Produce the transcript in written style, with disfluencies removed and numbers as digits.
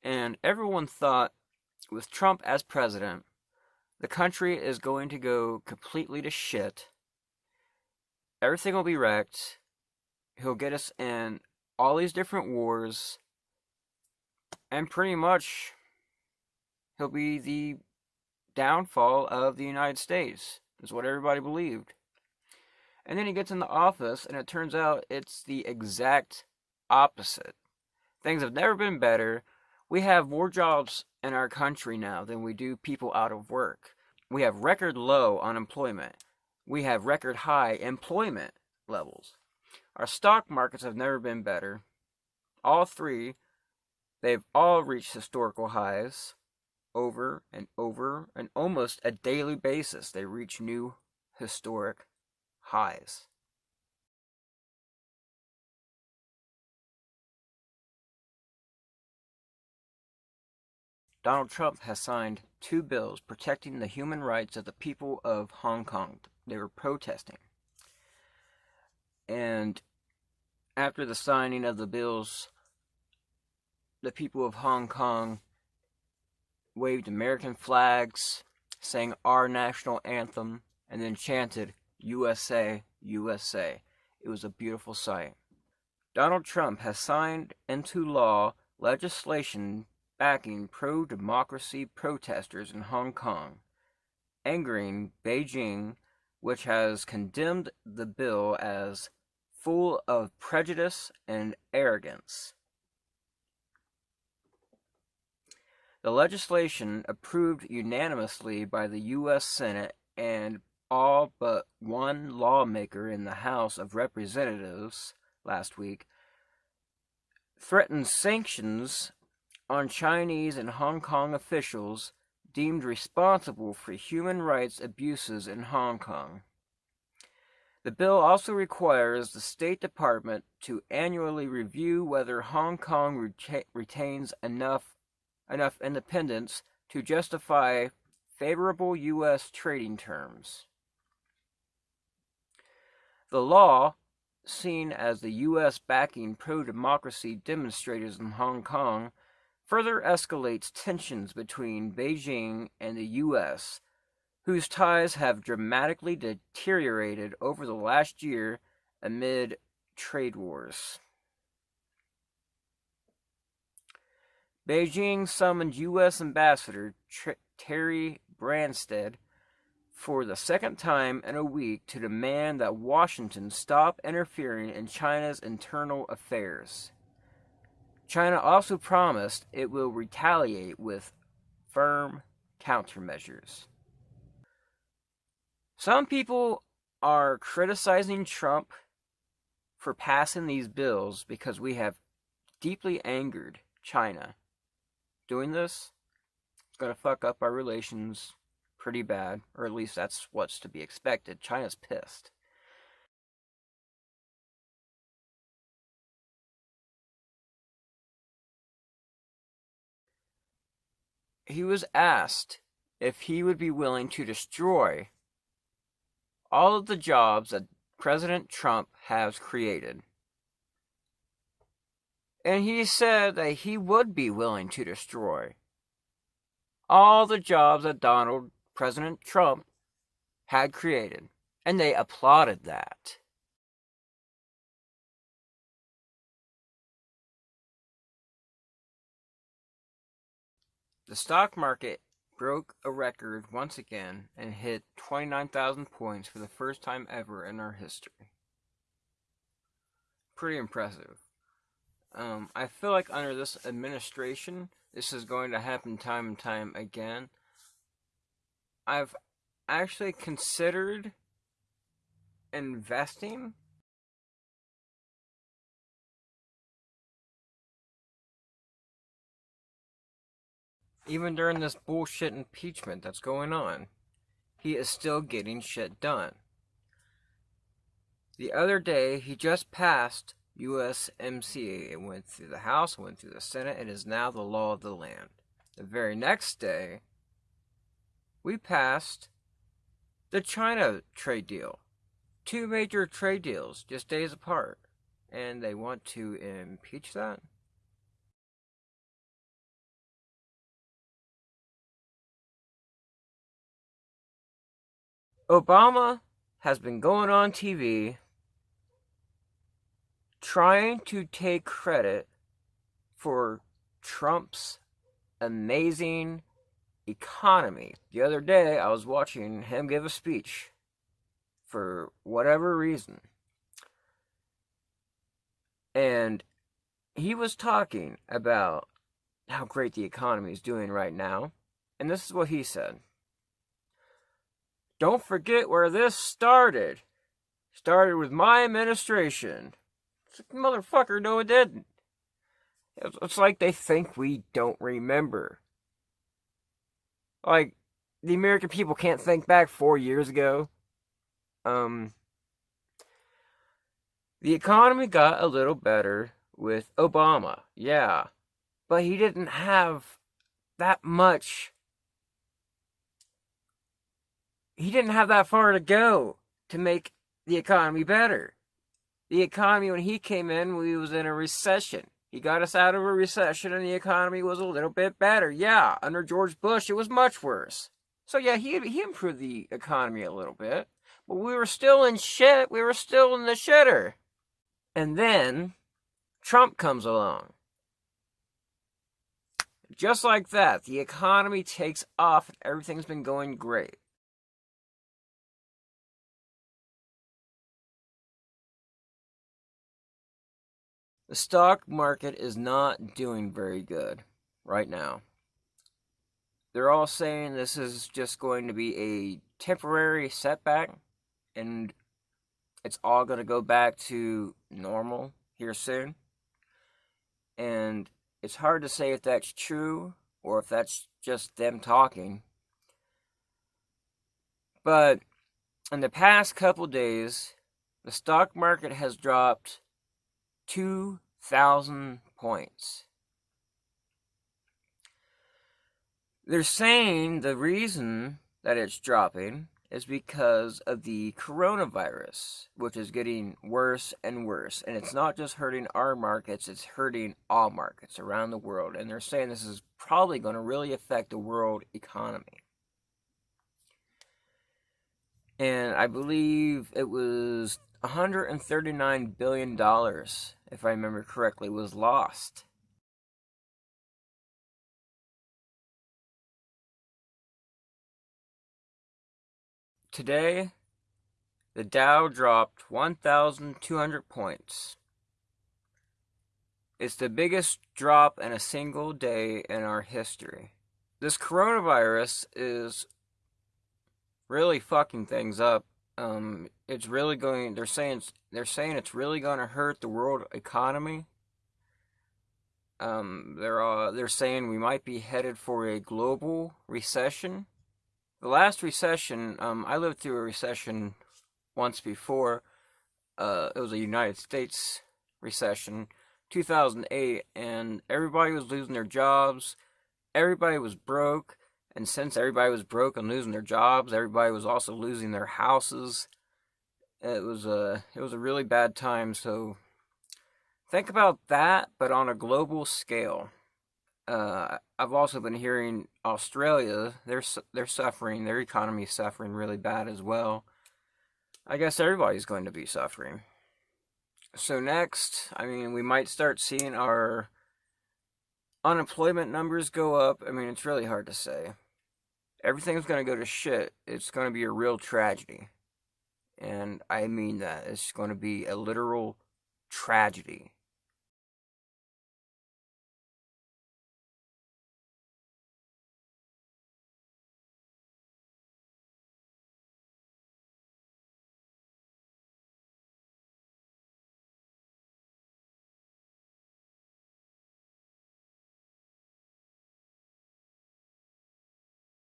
And everyone thought with Trump as president, the country is going to go completely to shit. Everything will be wrecked. He'll get us in all these different wars, and pretty much he'll be the downfall of the United States, is what everybody believed. And then he gets in the office, and it turns out it's the exact opposite. Things have never been better. We have more jobs in our country now than we do people out of work. We have record low unemployment. We have record high employment levels. Our stock markets have never been better. All three, they've all reached historical highs over and over, and almost a daily basis. They reach new historic highs. Donald Trump has signed two bills protecting the human rights of the people of Hong Kong. They were protesting. And after the signing of the bills, the people of Hong Kong waved American flags, sang our national anthem, and then chanted, USA, USA. It was a beautiful sight. Donald Trump has signed into law legislation backing pro-democracy protesters in Hong Kong, angering Beijing, which has condemned the bill as full of prejudice and arrogance. The legislation, approved unanimously by the U.S. Senate and all but one lawmaker in the House of Representatives last week, threatens sanctions on Chinese and Hong Kong officials deemed responsible for human rights abuses in Hong Kong. The bill also requires the State Department to annually review whether Hong Kong retains enough independence to justify favorable U.S. trading terms. The law, seen as the U.S. backing pro-democracy demonstrators in Hong Kong, further escalates tensions between Beijing and the U.S., whose ties have dramatically deteriorated over the last year amid trade wars. Beijing summoned U.S. Ambassador Terry Branstad for the second time in a week to demand that Washington stop interfering in China's internal affairs. China also promised it will retaliate with firm countermeasures. Some people are criticizing Trump for passing these bills because we have deeply angered China. Doing this is going to fuck up our relations pretty bad, or at least that's what's to be expected. China's pissed. He was asked if he would be willing to destroy all of the jobs that President Trump has created. And he said that he would be willing to destroy all the jobs that President Trump had created. And they applauded that. The stock market broke a record once again and hit 29,000 points for the first time ever in our history. Pretty impressive. I feel like under this administration, this is going to happen time and time again. I've actually considered investing. Even during this bullshit impeachment that's going on, he is still getting shit done. The other day, he just passed USMCA. It went through the House, went through the Senate, and is now the law of the land. The very next day, we passed the China trade deal. Two major trade deals, just days apart. And they want to impeach that? Obama has been going on TV trying to take credit for Trump's amazing economy. The other day, I was watching him give a speech for whatever reason. And he was talking about how great the economy is doing right now. And this is what he said. Don't forget where this started. Started with my administration. It's like, motherfucker, no it didn't. It's like they think we don't remember. Like, the American people can't think back 4 years ago. The economy got a little better with Obama, yeah. But he didn't have that much. He didn't have that far to go to make the economy better. The economy, when he came in, we was in a recession. He got us out of a recession and the economy was a little bit better. Yeah, under George Bush, it was much worse. So yeah, he improved the economy a little bit. But we were still in shit. We were still in the shitter. And then Trump comes along. Just like that, the economy takes off and everything's been going great. The stock market is not doing very good right now. They're all saying this is just going to be a temporary setback and it's all going to go back to normal here soon. And it's hard to say if that's true or if that's just them talking. But in the past couple days, the stock market has dropped 2,000 points. They're saying the reason that it's dropping is because of the coronavirus, which is getting worse and worse. And it's not just hurting our markets, it's hurting all markets around the world. And they're saying this is probably going to really affect the world economy. And I believe it was $139 billion, if I remember correctly, was lost. Today, the Dow dropped 1,200 points. It's the biggest drop in a single day in our history. This coronavirus is really fucking things up. It's really going. They're saying it's really going to hurt the world economy. They're saying we might be headed for a global recession. The last recession, I lived through a recession once before. It was a United States recession, 2008, and everybody was losing their jobs. Everybody was broke. And since everybody was broke and losing their jobs, everybody was also losing their houses. It was a really bad time. So think about that, but on a global scale. I've also been hearing Australia, they're suffering, their economy is suffering really bad as well. I guess everybody's going to be suffering. So next, we might start seeing our unemployment numbers go up. It's really hard to say. Everything's going to go to shit. It's going to be a real tragedy. And I mean that. It's going to be a literal tragedy.